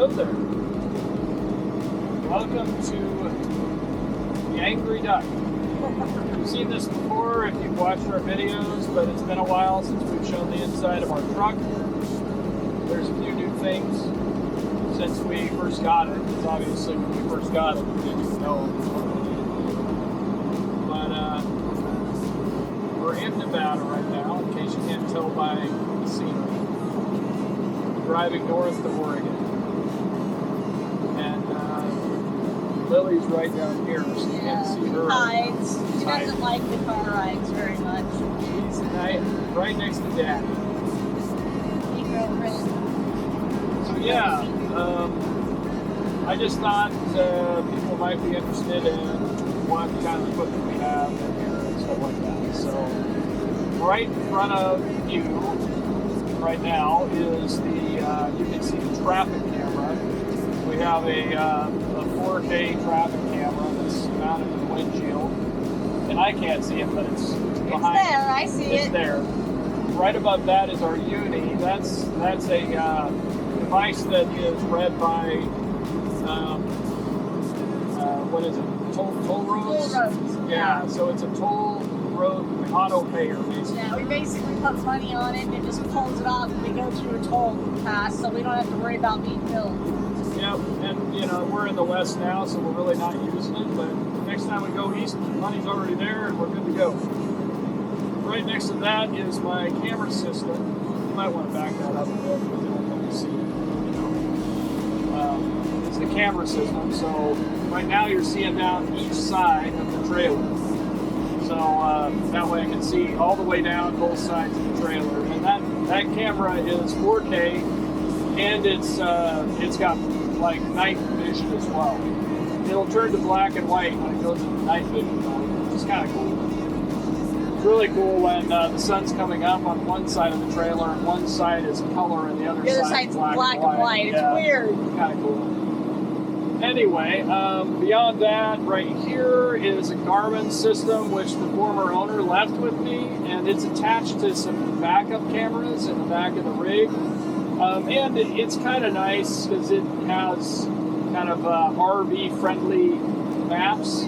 Hello there. Welcome to the Angry Duck. You've seen this before if you've watched our videos, but it's been a while since we've shown the inside of our truck. There's a few new things since we first got it, because obviously when we first got it, we didn't even know. But we're in Nevada right now, in case you can't tell by the scenery. Driving north to Oregon. And Lily's right down here, so you can't see her. Hides. She doesn't like the car rides very much. She's right next to Dad. So yeah, I just thought people might be interested in what kind of equipment we have in here and stuff like that. So right in front of you right now is the, you can see the traffic camera. We have a 4K traffic camera that's mounted to the windshield. And I can't see it, but it's behind. It's there, I see it. It's there. Right above that is our Uni. That's a device that is read by, what is it? Toll roads? Toll roads. Yeah, so it's a toll road auto payer, basically. Yeah, we basically put money on it and it just pulls it off and we go through a toll pass, so we don't have to worry about being billed. Yep, and you know, we're in the west now, so we're really not using it, but next time we go east, the money's already there and we're good to go. Right next to that is my camera system. You might want to back that up a bit because you don't let me see it. It's the camera system, so right now you're seeing down each side of the trailer. So that way I can see all the way down both sides of the trailer. And that camera is 4K, and it's got like night vision as well. It'll turn to black and white when it goes into night vision mode, which is kind of cool. It's really cool when the sun's coming up on one side of the trailer and one side is color and the other side's black and white. It's weird. Kind of cool. Anyway, beyond that, right here is a Garmin system which the former owner left with me, and it's attached to some backup cameras in the back of the rig. And it's kind of nice because it has kind of RV-friendly maps,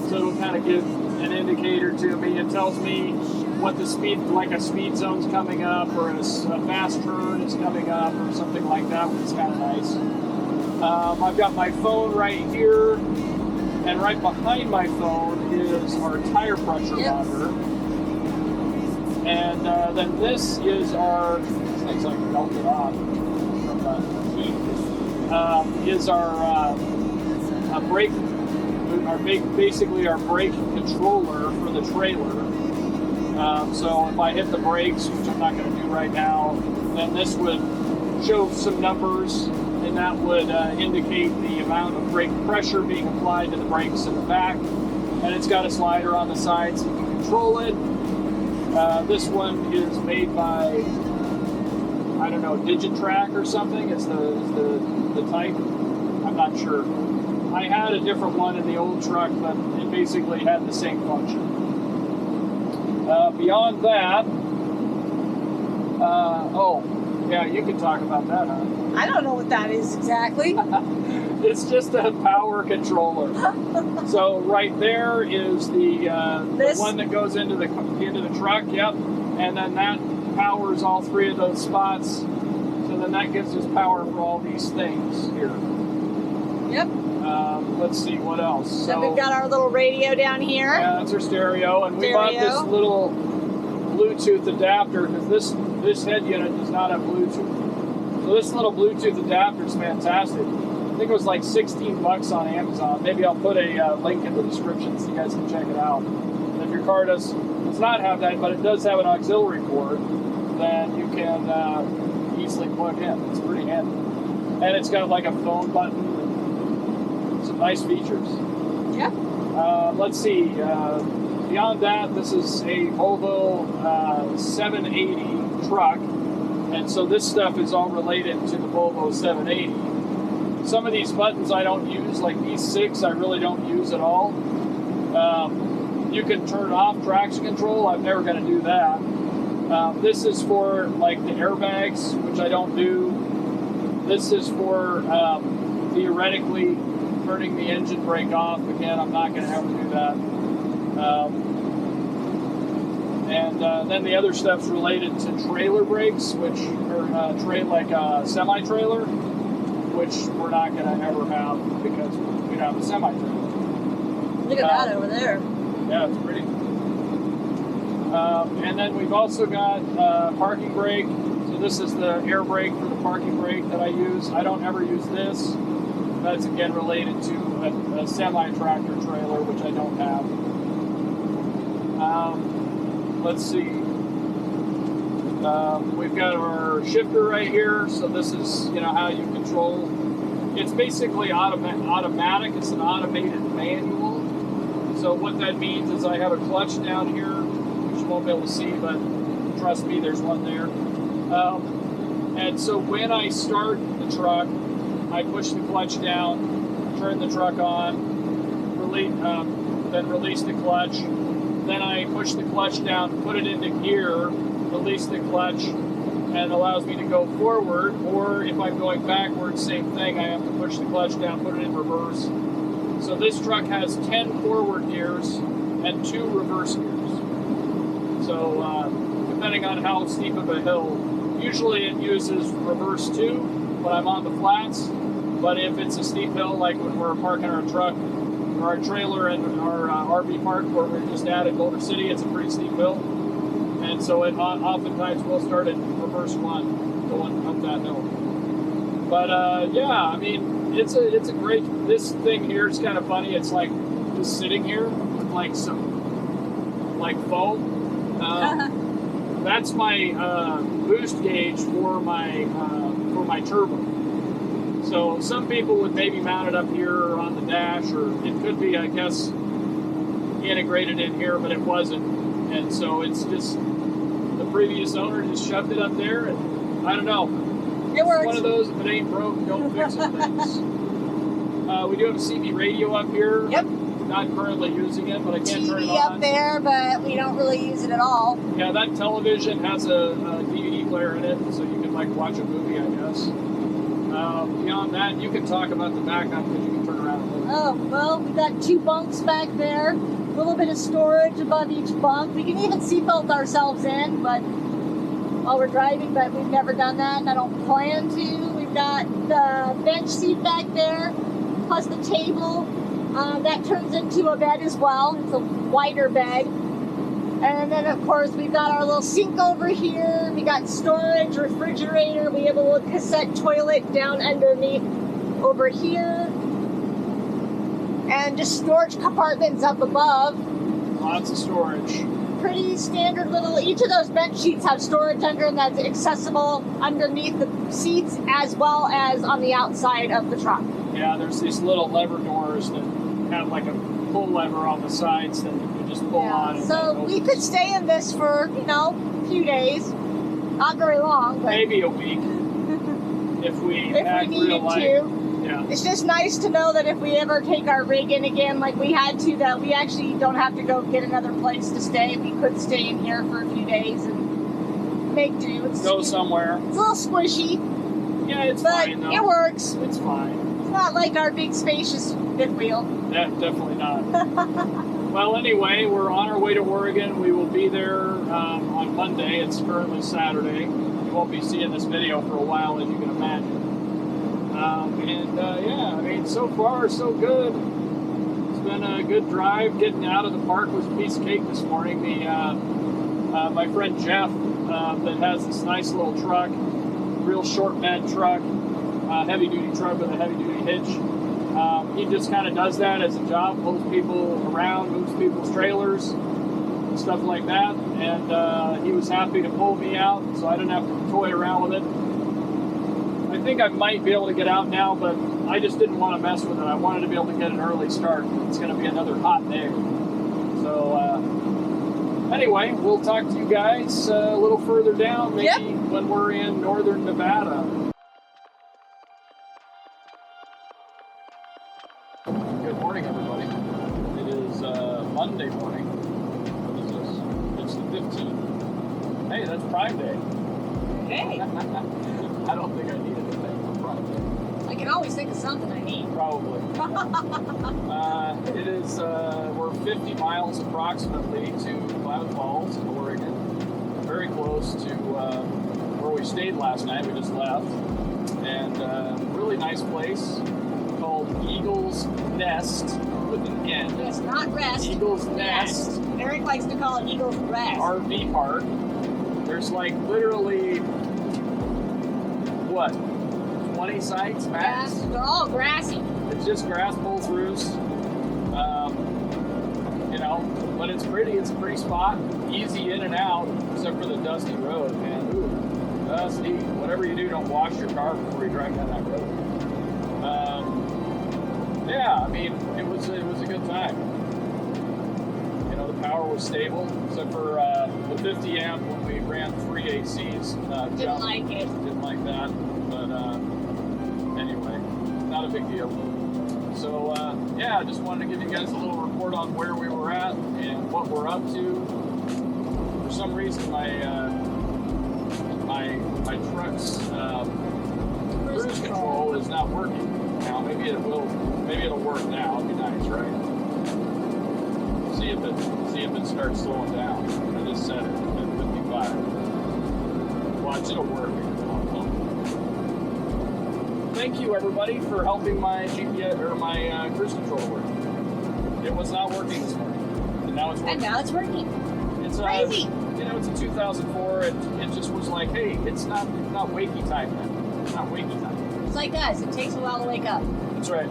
so it'll kind of give an indicator to me. It tells me what the speed, like a speed zone's coming up, or a fast turn is coming up, or something like that, which is kind of nice. I've got my phone right here, and right behind my phone is our tire pressure monitor. And then this is our, this thing's like melted off from the heat, is our brake, basically our brake controller for the trailer. So if I hit the brakes, which I'm not going to do right now, then this would show some numbers, and that would indicate the amount of brake pressure being applied to the brakes in the back. And it's got a slider on the side so you can control it. This one is made by, I don't know, Digitrack or something is the type. I'm not sure. I had a different one in the old truck, but it basically had the same function. Beyond that, yeah, you can talk about that, huh? I don't know what that is exactly. It's just a power controller. So right there is the one that goes into the truck. Yep, and then that powers all three of those spots. So then that gives us power for all these things here. Yep. Let's see what else. So we've got our little radio down here. Yeah, that's our stereo, and we bought this little Bluetooth adapter because this head unit does not have Bluetooth. So this little Bluetooth adapter is fantastic. I think it was like $16 on Amazon. Maybe I'll put a link in the description so you guys can check it out. And if your car does not have that, but it does have an auxiliary port, then you can easily plug in. It's pretty handy. And it's got like a phone button and some nice features. Yeah. Let's see. Beyond that, this is a Volvo 780 truck. And so this stuff is all related to the Volvo 780. Some of these buttons I don't use, like these 6, I really don't use at all. You can turn off traction control. I'm never going to do that. This is for like the airbags, which I don't do. This is for theoretically turning the engine brake off. Again, I'm not going to ever do that. And then the other stuff's related to trailer brakes, which are like a semi-trailer, which we're not going to ever have because we don't have a semi-trailer. Look at that over there. Yeah, it's pretty. And then we've also got parking brake. So this is the air brake for the parking brake that I use. I don't ever use this. That's again related to a semi-tractor trailer, which I don't have. Let's see. We've got our shifter right here. So this is, how you control. It's basically automatic. It's an automated manual. So what that means is I have a clutch down here, which you won't be able to see, but trust me, there's one there. And so when I start the truck, I push the clutch down, turn the truck on, then release the clutch. Then I push the clutch down, put it into gear, release the clutch, and it allows me to go forward. Or if I'm going backwards, same thing. I have to push the clutch down, put it in reverse. So this truck has 10 forward gears and 2 reverse gears. So depending on how steep of a hill, usually it uses reverse 2 when I'm on the flats. But if it's a steep hill, like when we're parking our truck or our trailer and our RV park where we're just at in Boulder City, it's a pretty steep hill. And so it oftentimes we'll start at reverse 1 going up that hill. But yeah, I mean, it's a great, this thing here is kind of funny. It's like just sitting here with like some like foam. That's my boost gauge for my turbo. So some people would maybe mount it up here on the dash, or it could be, I guess, integrated in here, but it wasn't. And so it's just, the previous owner just shoved it up there, and I don't know. It works. It's one of those, if it ain't broke, don't fix it things. We do have a CB radio up here. Yep. Not currently using it, but I can't turn it TV on. up there, but we don't really use it at all. Yeah, that television has a DVD player in it, so you can like watch a movie, I guess. Beyond that, you can talk about the backup because you can turn around and look. Oh, well, we got 2 bunks back there. A little bit of storage above each bunk. We can even seatbelt ourselves in, but while we're driving, but we've never done that, and I don't plan to. We've got the bench seat back there, plus the table. That turns into a bed as well. It's a wider bed. And then, of course, we've got our little sink over here. We got storage, refrigerator. We have a little cassette toilet down underneath over here. And just storage compartments up above. Lots of storage. Pretty standard little, each of those bench seats have storage under them that's accessible underneath the seats as well as on the outside of the truck. Yeah, there's these little lever doors that have like a pull lever on the sides that you can just pull on. And so we could stay in this for, a few days. Not very long, but maybe a week if we needed to. Yeah. It's just nice to know that if we ever take our rig in again like we had to, that we actually don't have to go get another place to stay. We could stay in here for a few days and make do. Go somewhere. It's a little squishy. Yeah, it's but fine though. It works. It's fine. It's not like our big spacious fifth wheel. Yeah, definitely not. Well, anyway, we're on our way to Oregon. We will be there on Monday. It's currently Saturday. You won't be seeing this video for a while, as you can imagine. Yeah, I mean, so far, so good. It's been a good drive. Getting out of the park was a piece of cake this morning. My friend Jeff, that has this nice little truck, real short bed truck, heavy-duty truck with a heavy-duty hitch. He just kind of does that as a job, pulls people around, moves people's trailers, and stuff like that. And he was happy to pull me out, so I didn't have to toy around with it. I think I might be able to get out now, but I just didn't want to mess with it. I wanted to be able to get an early start. It's going to be another hot day. So anyway, we'll talk to you guys a little further down, maybe when we're in northern Nevada. Good morning, everybody. It is Monday morning. What is this? It's the 15th. Hey, that's Prime Day. Hey. I don't think I need anything for Prime can always think of something I need. Probably. It is, we're 50 miles approximately to Klamath Falls, Oregon. Very close to where we stayed last night. We just left. And really nice place called Eagle's Nest with an N. It's not rest. Eagle's Nest. Eric likes to call it Eagle's Rest. RV park. There's like literally, what, 20 sites max? Yeah, they're all grassy. It's just grass pulls roost. You know, but it's pretty. It's a pretty spot. Easy in and out, except for the dusty road, man. Ooh, dusty. Whatever you do, don't wash your car before you drive down that road. Yeah, I mean, it was a good time. You know, the power was stable, except for the 50 amp when we ran 3 ACs. Didn't like it. Didn't like that, but anyway, not a big deal. So yeah, I just wanted to give you guys a little report on where we were at and what we're up to. For some reason, my truck's cruise control is not working now. Maybe it will. Maybe it'll work now. It'd be nice, right? See if it starts slowing down. I just set it at 55. Watch, it'll work. Thank you, everybody, for helping my GPS or my cruise control work. It was not working this morning, and now it's working. And now it's working. It's crazy. You know, it's a 2004. It just was like, hey, it's not wakey time now. It's not wakey time. It's like us. It takes a while to wake up. That's right.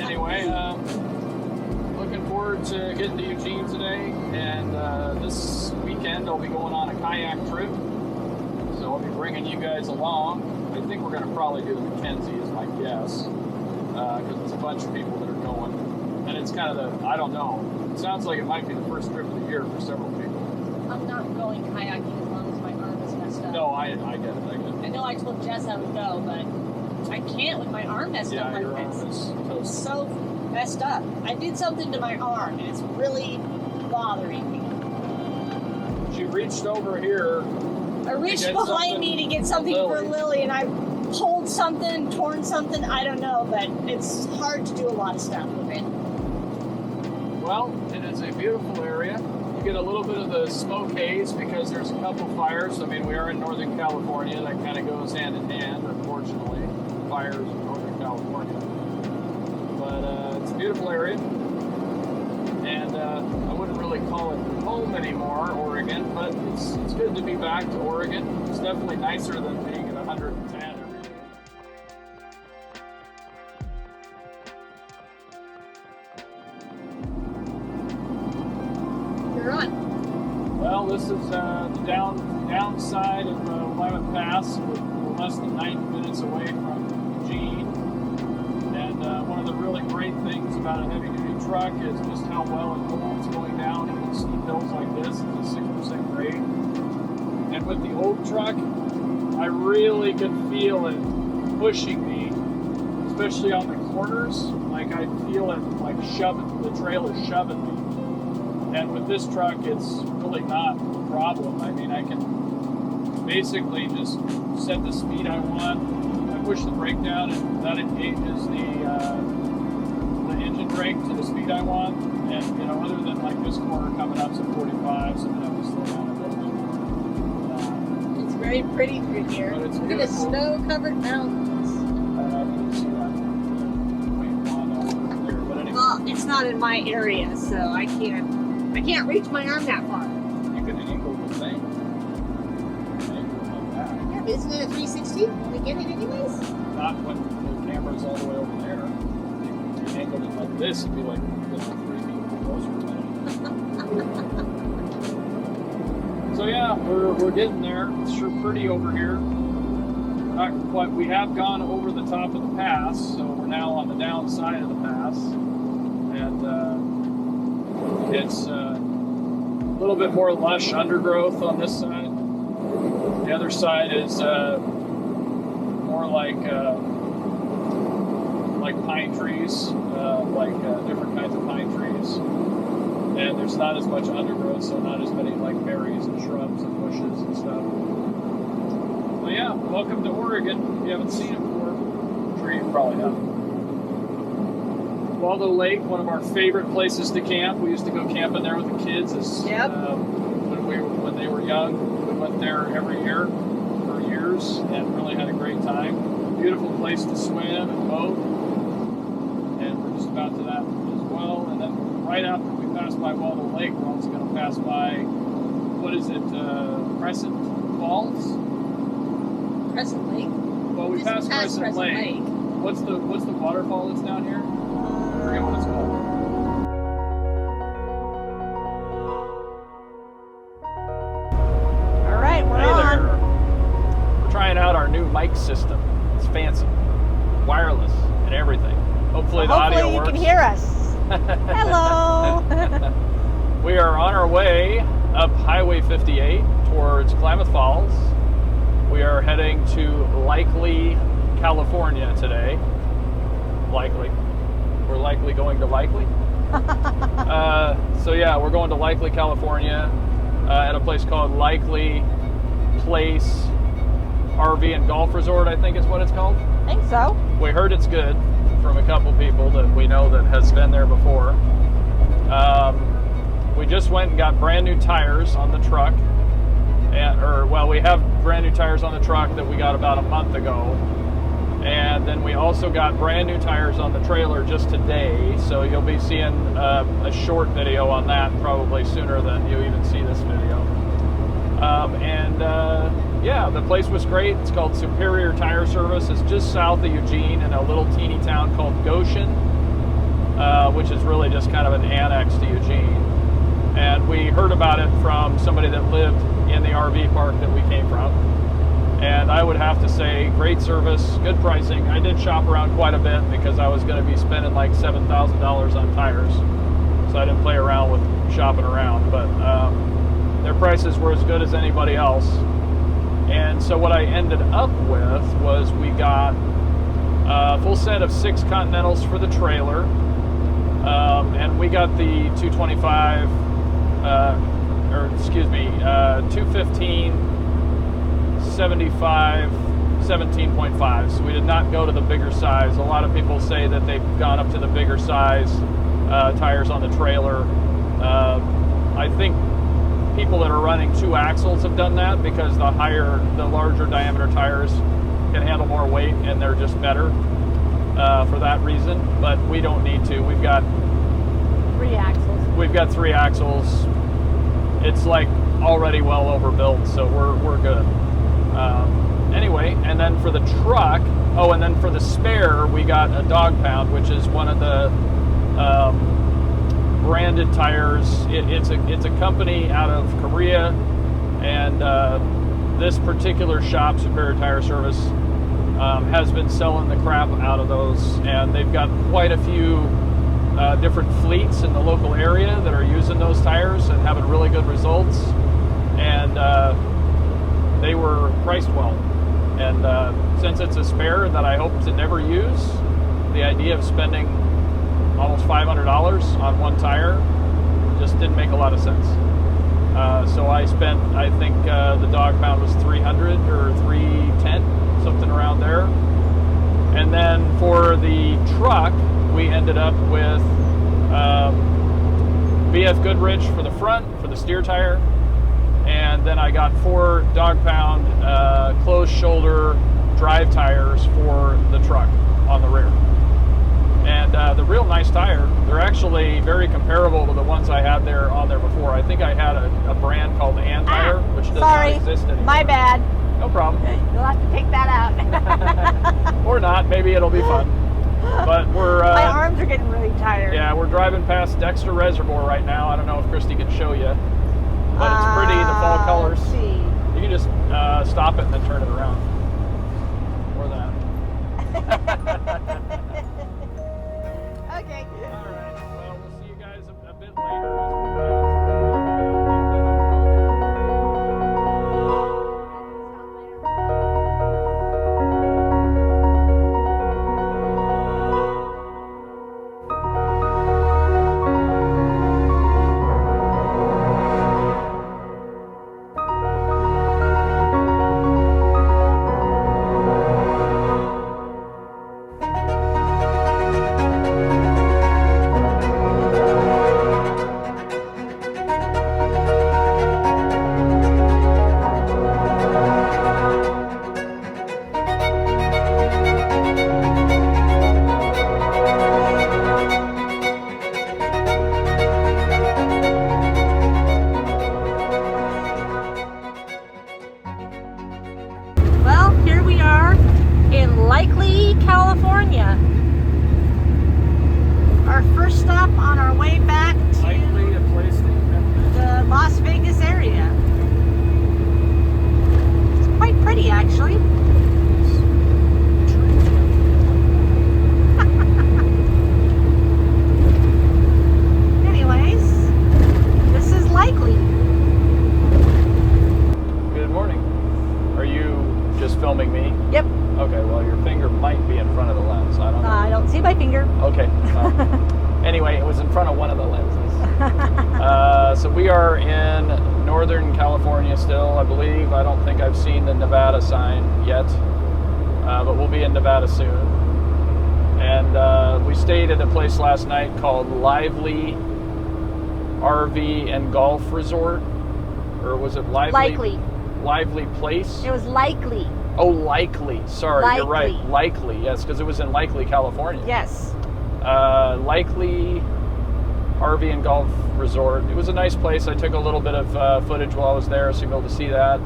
Anyway, looking forward to getting to Eugene today, and this weekend I'll be going on a kayak trip. So I'll be bringing you guys along. I think we're going to probably do the McKenzie, is my guess, because it's a bunch of people that are going, and it's kind of I don't know. It sounds like it might be the first trip of the year for several people. I'm not going kayaking as long as my arm is messed up. No, I get it. I know I told Jess I would go, but I can't with my arm messed up like your arm this. is It's toast. so messed up. I did something to my arm, and it's really bothering me. She reached over here. I reached get behind something me to get something for Lily, and I pulled something, torn something, I don't know, but it's hard to do a lot of stuff with it. Well, it is a beautiful area. You get a little bit of the smoke haze because there's a couple fires. I mean, we are in Northern California. That kind of goes hand in hand, unfortunately. Fires in Northern California. But it's a beautiful area. And I wouldn't really call it home anymore, Oregon, but it's good to be back to Oregon. It's definitely nicer than being at 110 every day. You're on. Well, this is the downside of Willamette Pass. We're less than 90 minutes away from Eugene. And one of the really great things about a heavy-duty truck is just how well it holds going down even steep hills like this. It's a 6% grade. And with the old truck, I really could feel it pushing me, especially on the corners. Like I feel it like shoving, the trail is shoving me. And with this truck, it's really not a problem. I mean, I can basically just set the speed I want. I push the brake down, and that engages the engine brake to the speed I want. And you know, other than like this corner coming up to 45, so I'm gonna have to slow down a little bit. It's very pretty through here. But it's Look at the beautiful. snow-covered mountains. You can see that. Wait, on over there. But anyway, Well, it's not in my area, so I can't reach my arm that far. you can angle the thing. Angle like that. Yeah, but isn't it a 360? Will we get it anyways? Not when the camera's all the way over there. If you angled it like this, it'd be like 3 feet closer to that. So yeah, we're getting there. It's sure pretty over here. Not quite. We have gone over the top of the pass, so we're now on the downside of the pass, and it's a little bit more lush undergrowth on this side. The other side is more like pine trees, different kinds of pine trees. And there's not as much undergrowth, so not as many like berries and shrubs and bushes and stuff. But yeah, welcome to Oregon. If you haven't seen it before, I'm sure you've probably have. Waldo Lake, one of our favorite places to camp. We used to go camping there with the kids when they were young. We went there every year for years and really had a great time. Beautiful place to swim and boat. And we're just about to that as well. And then right after we pass by Waldo Lake, we're also going to pass by, what is it, Crescent Falls? Crescent Lake? Well, we passed Crescent Lake. What's the waterfall that's down here? I forget what it's called. All right, we're on. There. We're trying out our new mic system. It's fancy, wireless, and everything. Hopefully the audio works. Hopefully you can hear us. Hello. We are on our way up Highway 58 towards Klamath Falls. We are heading to Likely, California today. Likely. We're likely going to Likely. So yeah, we're going to Likely, California at a place called Likely Place RV and Golf Resort, I think is what it's called. I think so. We heard it's good from a couple people that we know that has been there before. We just went and got brand new tires on the truck. We have brand new tires on the truck that we got about a month ago. And then we also got brand new tires on the trailer just today. So you'll be seeing a short video on that probably sooner than you even see this video. Yeah, the place was great. It's called Superior Tire Service. It's just south of Eugene in a little teeny town called Goshen, which is really just kind of an annex to Eugene. And we heard about it from somebody that lived in the RV park that we came from. And I would have to say, great service, good pricing. I did shop around quite a bit because I was going to be spending like $7,000 on tires. So I didn't play around with shopping around. But their prices were as good as anybody else. And so what I ended up with was we got a full set of 6 Continentals for the trailer. And we got the 225, 215, 75, 17.5. So we did not go to the bigger size. A lot of people say that they've gone up to the bigger size tires on the trailer. I think people that are running 2 axles have done that because the larger diameter tires can handle more weight and they're just better for that reason. But we don't need to. We've got 3 axles. We've got 3 axles. It's like already well overbuilt, so we're good. Anyway, and then for the truck, and then for the spare, we got a Dog Pound, which is one of the branded tires. It's a company out of Korea, and this particular shop, Superior Tire Service, has been selling the crap out of those, and they've got quite a few different fleets in the local area that are using those tires and having really good results, and they were priced well. And since it's a spare that I hope to never use, the idea of spending almost $500 on one tire just didn't make a lot of sense. So I spent, I think the Dog Pound was $300 or $310, something around there. And then for the truck, we ended up with BF Goodrich for the front, for the steer tire. And then I got 4 Dog Pound closed shoulder drive tires for the truck on the rear. And the real nice tire, they're actually very comparable to the ones I had on there before. I think I had a brand called Ann Tire, which does not exist anymore. My bad. No problem. You'll have to take that out. Or not, maybe it'll be fun. But we're... my arms are getting really tired. Yeah, we're driving past Dexter Reservoir right now. I don't know if Christy can show you. But it's pretty, the fall colors. Let's see. You can just stop it and then turn it around. Or that. Okay. All right. Well, we'll see you guys a bit later. Likely, California. Our first stop on our way back to Likely a place that you've never been. the Las Vegas area. It's quite pretty, actually. Anyways, this is Likely. Good morning. Are you just filming me? Yep. Okay, well, your finger might be in front of the lens. I don't know. I don't see my finger. Okay. Anyway, it was in front of one of the lenses. So we are in Northern California still, I believe. I don't think I've seen the Nevada sign yet, but we'll be in Nevada soon. And we stayed at a place last night called Lively RV and Golf Resort. Or was it Lively? Likely. Lively Place? It was Likely. Oh, Likely. Sorry, Likely. You're right. Likely, yes, because it was in Likely, California. Yes. Likely RV and Golf Resort. It was a nice place. I took a little bit of footage while I was there, so you'll be able to see that.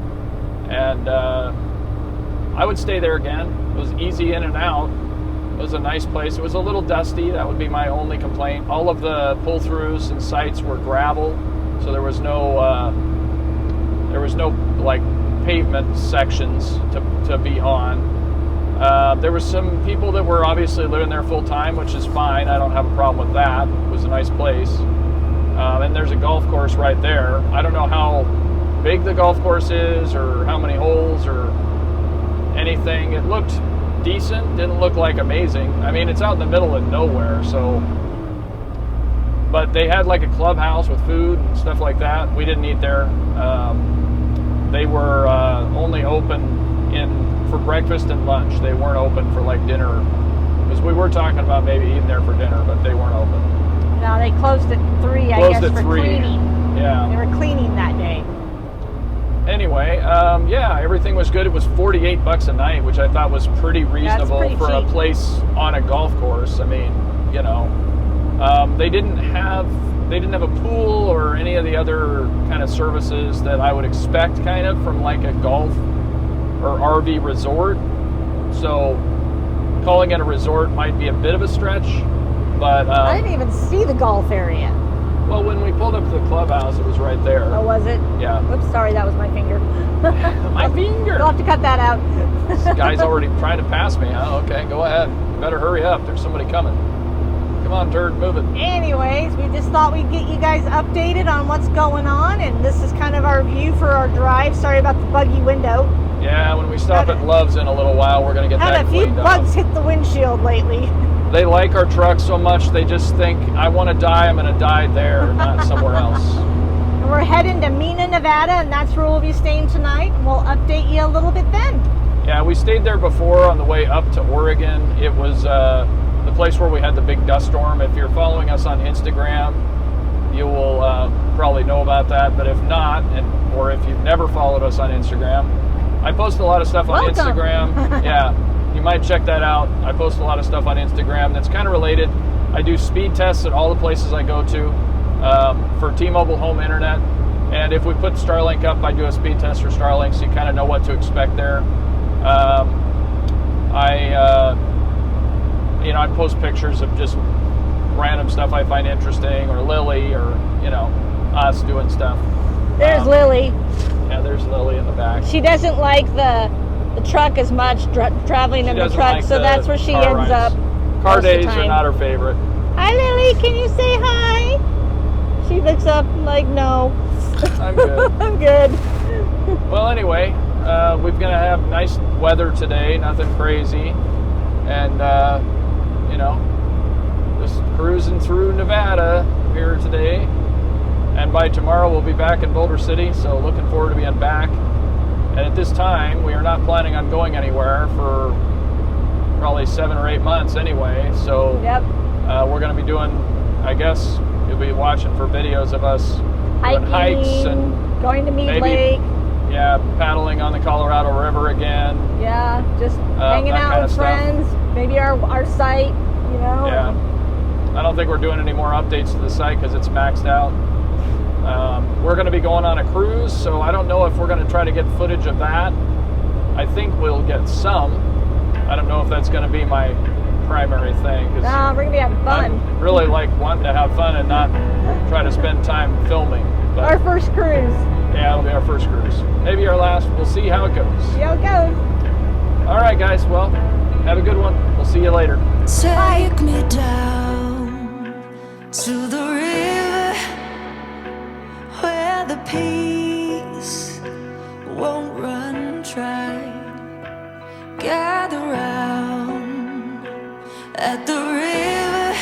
And I would stay there again. It was easy in and out. It was a nice place. It was a little dusty. That would be my only complaint. All of the pull-throughs and sites were gravel, so there was no like pavement sections to be on. There were some people that were obviously living there full time, which is fine. I don't have a problem with that. It was a nice place. And there's a golf course right there. I don't know how big the golf course is or how many holes or anything. It looked decent. Didn't look like amazing. I mean, it's out in the middle of nowhere, so. But they had like a clubhouse with food and stuff like that. We didn't eat there. They were only open for breakfast and lunch. They weren't open for like dinner, because we were talking about maybe eating there for dinner, but they weren't open. No, they closed at 3, I guess, for cleaning. Yeah. They were cleaning that day. Anyway, yeah, everything was good. It was $48 a night, which I thought was pretty reasonable for cheap. a place on a golf course. I mean, you know, they didn't have a pool or any of the other kind of services that I would expect kind of from like a golf or RV resort. So calling it a resort might be a bit of a stretch, but I didn't even see the golf area. well, when we pulled up to the clubhouse, it was right there. Oh, was it? Yeah. Oops, sorry, that was my finger. My finger. You'll have to cut that out. This guy's already trying to pass me, huh? Okay, go ahead. Better hurry up. There's somebody coming. Come on, turd, move it. Anyways, we just thought we'd get you guys updated on what's going on, and this is kind of our view for our drive. Sorry about the buggy window. Yeah, when we stop at Love's in a little while, we're going to get that Had a few cleaned bugs up. hit the windshield lately. They like our truck so much, they just think, I want to die, I'm going to die there, not somewhere else. And we're heading to Mena, Nevada, and that's where we'll be staying tonight. And we'll update you a little bit then. Yeah, we stayed there before on the way up to Oregon. It was the place where we had the big dust storm. If you're following us on Instagram, you will probably know about that. But if not, or if you've never followed us on Instagram, I post a lot of stuff on Instagram. Yeah, you might check that out. I post a lot of stuff on Instagram that's kind of related. I do speed tests at all the places I go to for T-Mobile home internet. And if we put Starlink up, I do a speed test for Starlink, so you kind of know what to expect there. I post pictures of just random stuff I find interesting, or Lily, or us doing stuff. There's Lily. Yeah, there's Lily in the back. She doesn't like the truck as much, traveling in the truck, so that's where she ends up. Car days are not her favorite. Hi, Lily. Can you say hi? She looks up like, no. I'm good. I'm good. Well, anyway, we're going to have nice weather today, nothing crazy. And, just cruising through Nevada here today. And by tomorrow, we'll be back in Boulder City, so looking forward to being back. And at this time, we are not planning on going anywhere for probably 7 or 8 months anyway. So yep. We're going to be doing, I guess, you'll be watching for videos of us doing hikes and going to Mead maybe, Lake. Yeah, paddling on the Colorado River again. Yeah, just hanging out with friends. Maybe our site, Yeah. I don't think we're doing any more updates to the site because it's maxed out. We're going to be going on a cruise, so I don't know if we're going to try to get footage of that. I think we'll get some. I don't know if that's going to be my primary thing. 'Cause Nah, we're gonna be having fun. I really like wanting to have fun and not try to spend time filming. But Our first cruise. yeah, it'll be our first cruise. Maybe our last. We'll see how it goes. See how it goes. All right, guys. Well, have a good one. We'll see you later. Take me down to the river where the peace won't run dry. Gather round at the river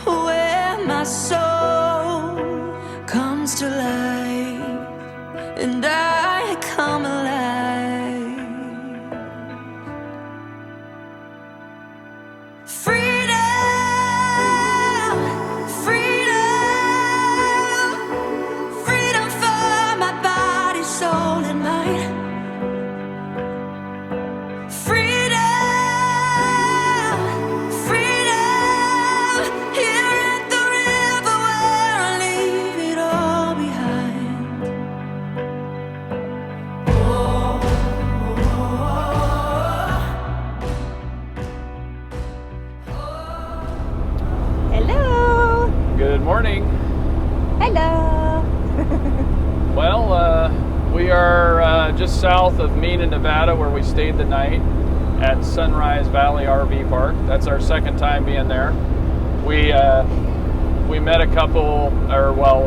where my soul comes to life and I come alive. Freedom, freedom, freedom for my body, soul, and mind. Freedom, freedom, here at the river where I leave it all behind. Oh, Hello. Good morning. Hello. Well, we are just south of Mina, Nevada, where we stayed the night at Sunrise Valley RV Park. That's our second time being there. We met a couple, or well,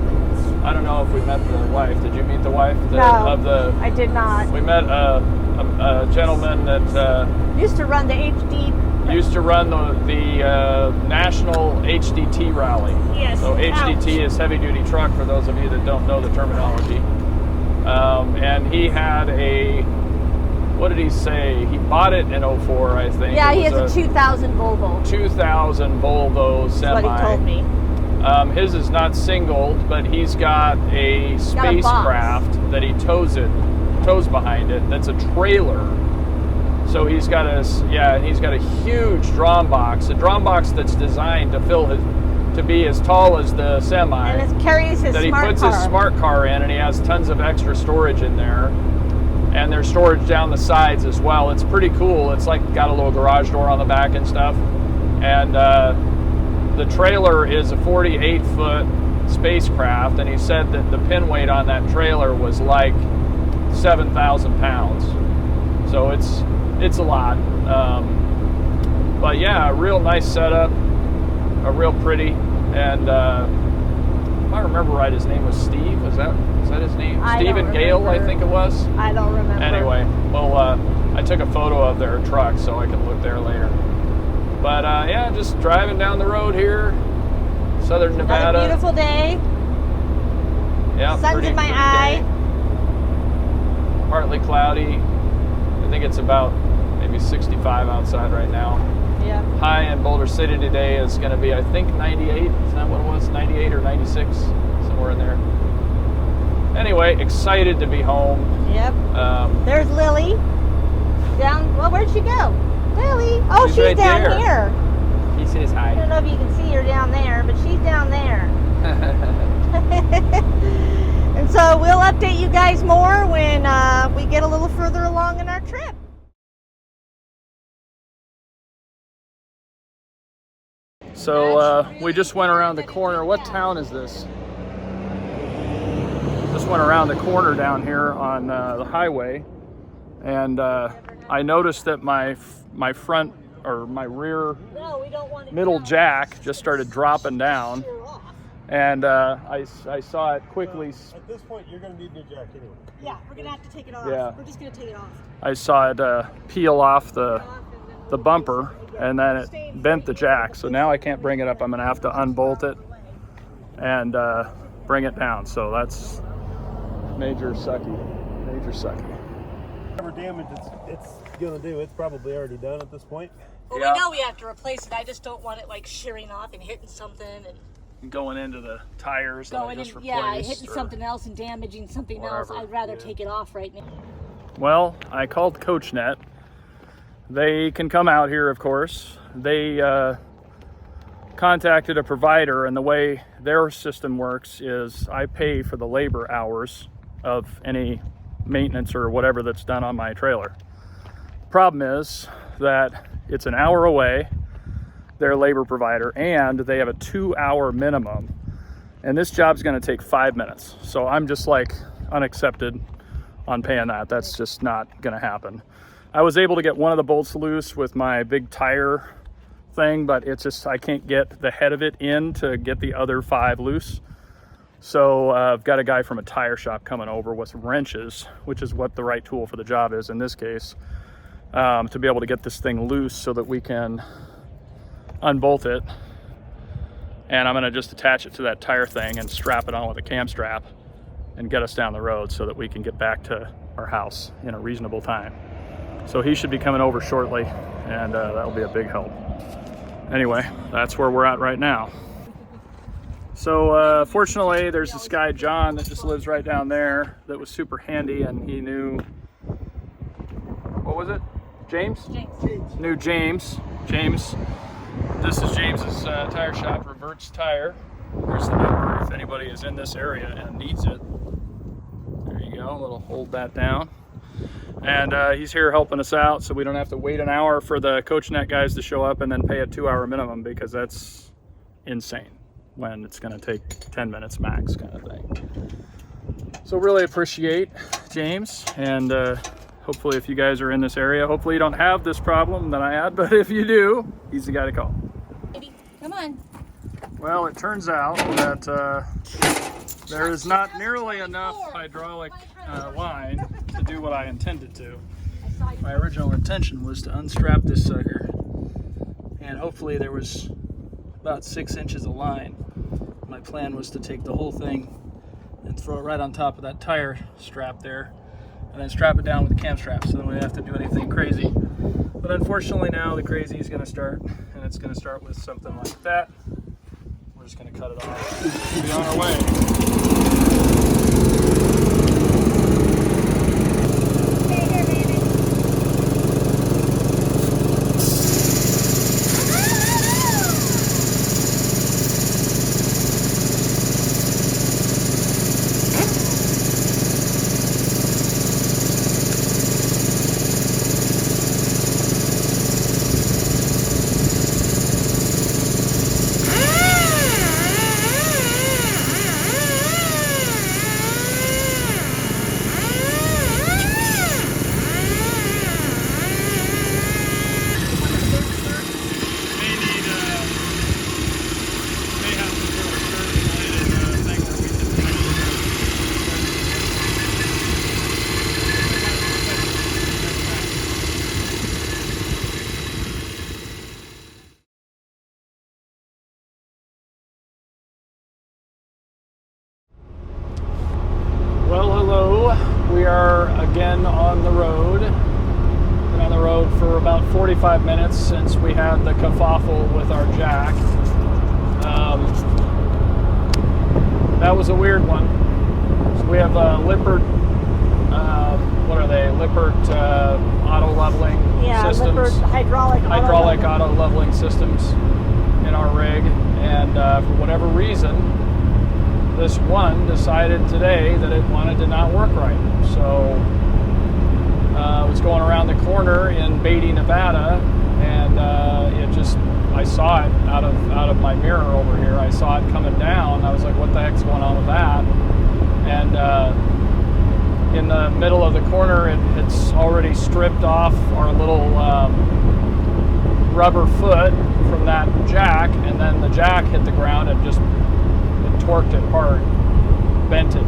I don't know if we met the wife. Did you meet the wife? No, I did not. We met a gentleman that Used to run the HD. used to run the National HDT rally. Yes. So HDT is heavy duty truck for those of you that don't know the terminology. And he had a, what did he say? He bought it in 04, I think. Yeah, It he has was a 2000 Volvo. 2000 Volvo semi. That's what he told me. His is not singled, but he's got a got a box. spacecraft that he tows behind it. That's a trailer. So he's got a huge drum box, a drum box that's designed to be as tall as the semi. And it carries his that he smart puts car. his smart car in, and he has tons of extra storage in there. And there's storage down the sides as well. It's pretty cool. It's like got a little garage door on the back and stuff. And the trailer is a 48-foot spacecraft, and he said that the pin weight on that trailer was like 7,000 pounds. So it's a lot. But yeah, a real nice setup, a real pretty, and if I remember right, his name was Steve. Is that his name? I Steve don't and Gail, I remember. think it was. I don't remember. Anyway, well, I took a photo of their truck so I can look there later. But yeah, just driving down the road here, southern Nevada. Another beautiful day. Yeah, Sun's pretty, in my pretty eye. day. Partly cloudy. I think it's about maybe 65 outside right now. Yeah. High in Boulder City today is going to be, I think, 98. Is that what it was? 98 or 96? Somewhere in there. Anyway, excited to be home. Yep. There's Lily. Down. Well, where'd she go? Lily. Oh, she's right down there. here. He says I hi. don't know if you can see her down there, but she's down there. And so we'll update you guys more when we get a little further along in our trip. So we just went around the corner. What town is this? Just went around the corner down here on the highway, and I noticed that my front, or my rear middle jack just started dropping down, and I saw it quickly. At this point, you're going to need a new jack anyway. Yeah, we're gonna have to take it off. Yeah. We're just gonna take it off. I saw it peel off the bumper, and then it bent the jack. So now I can't bring it up. I'm gonna have to unbolt it and bring it down. So that's major sucky. Whatever damage it's going to do, it's probably already done at this point. Well, Yeah. we know we have to replace it. I just don't want it like shearing off and hitting something and Going into the tires that I going just in, replaced. hitting or- something else and damaging something else. whatever, I'd rather yeah. take it off right now. Well, I called CoachNet. They can come out here, of course. They contacted a provider, and the way their system works is I pay for the labor hours of any maintenance or whatever that's done on my trailer. Problem is that it's an hour away, their labor provider, and they have a 2-hour minimum. And this job's gonna take 5 minutes. So I'm just like unaccepted on paying that. That's just not gonna happen. I was able to get one of the bolts loose with my big tire thing, but it's just, I can't get the head of it in to get the other 5 loose. So I've got a guy from a tire shop coming over with some wrenches, which is what the right tool for the job is in this case, to be able to get this thing loose so that we can unbolt it. And I'm gonna just attach it to that tire thing and strap it on with a cam strap and get us down the road so that we can get back to our house in a reasonable time. So he should be coming over shortly, and that'll be a big help. Anyway, that's where we're at right now. So fortunately, there's this guy, John, that just lives right down there that was super handy, and he knew, what was it? James? James. Knew James. James. This is James's tire shop, Reverts Tire. Here's the number if anybody is in this area and needs it. There you go, a little hold that down. And he's here helping us out so we don't have to wait an hour for the CoachNet guys to show up and then pay a 2-hour minimum, because that's insane when it's going to take 10 minutes max kind of thing. So really appreciate James, and hopefully if you guys are in this area, hopefully you don't have this problem that I had, but if you do, he's the guy to call. Come on. Well, it turns out that there is not nearly enough hydraulic line to do what I intended to. My original intention was to unstrap this sucker, and hopefully there was about 6 inches of line. My plan was to take the whole thing and throw it right on top of that tire strap there, and then strap it down with the cam strap so that we don't have to do anything crazy. But unfortunately now the crazy is going to start, and it's going to start with something like that. We're just going to cut it off and be on our way. Well, hello. We are again on the road. Been on the road for about 45 minutes since we had the kerfuffle with our jack. That was a weird one. So we have Lippert, what are they? Lippert auto leveling systems. Lippert hydraulic auto leveling systems in our rig, and for whatever reason, this one decided today that it wanted to not work right. So it was going around the corner in Beatty, Nevada, and I saw it out of my mirror over here. I saw it coming down. I was like, what the heck's going on with that? And in the middle of the corner, it's already stripped off our little rubber foot from that jack, and then the jack hit the ground and just torqued it hard, bent it.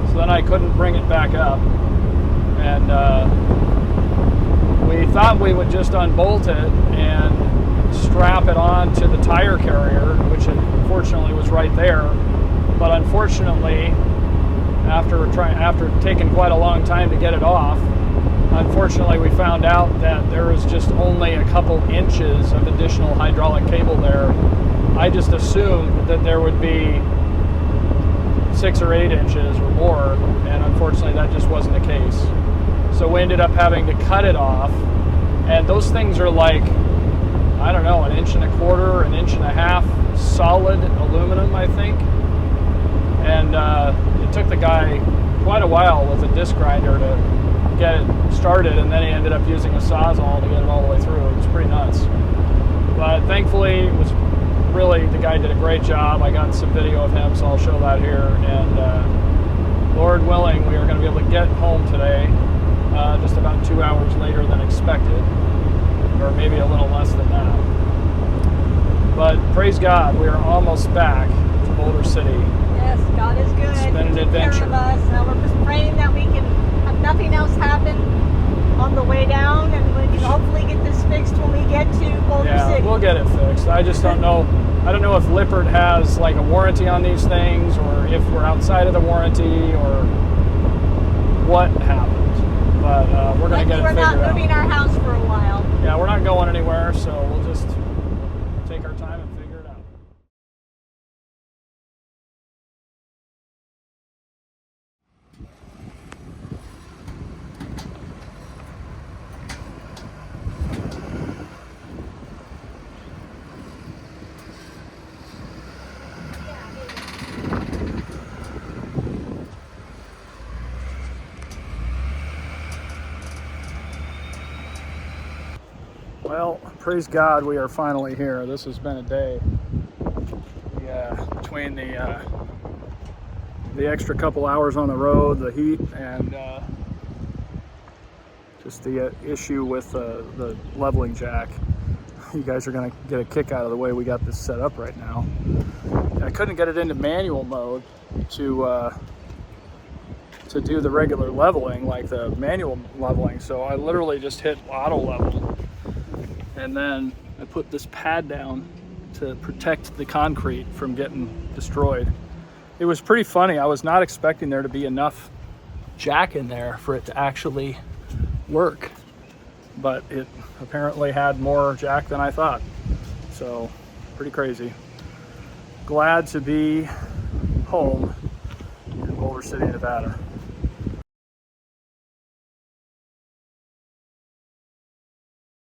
So then I couldn't bring it back up, and we thought we would just unbolt it and strap it on to the tire carrier, which unfortunately was right there. But unfortunately, after taking quite a long time to get it off, unfortunately we found out that there was just only a couple inches of additional hydraulic cable there. I just assumed that there would be 6 or 8 inches or more, and unfortunately that just wasn't the case. So we ended up having to cut it off, and those things are like, I don't know, 1.25 inches, 1.5 inches solid aluminum, I think. And it took the guy quite a while with a disc grinder to get it started, and then he ended up using a Sawzall to get it all the way through. It was pretty nuts. But thankfully, it was really, the guy did a great job. I got some video of him, so I'll show that here. And Lord willing, we are going to be able to get home today, just about 2 hours later than expected, or maybe a little less than that. But praise God, we are almost back to Boulder City. Yes, God is good. It's been an He took adventure. care of us. Now we're just praying that we can have nothing else happen on the way down, and we can hopefully get this fixed when we get to Boulder Yeah, City. we'll get it fixed. I just don't know. I don't know if Lippert has like a warranty on these things, or if we're outside of the warranty, or what happened. But we're going to get it We're figured not out. moving our house for a while. Yeah, we're not going anywhere, so we'll just take our time and figure it out. Well, praise God, we are finally here. This has been a day. Between the extra couple hours on the road, the heat, and just the issue with the leveling jack. You guys are going to get a kick out of the way we got this set up right now. I couldn't get it into manual mode to do the regular leveling, like the manual leveling, so I literally just hit auto level. And then I put this pad down to protect the concrete from getting destroyed. It was pretty funny. I was not expecting there to be enough jack in there for it to actually work, but it apparently had more jack than I thought. So pretty crazy. Glad to be home in Boulder City, Nevada.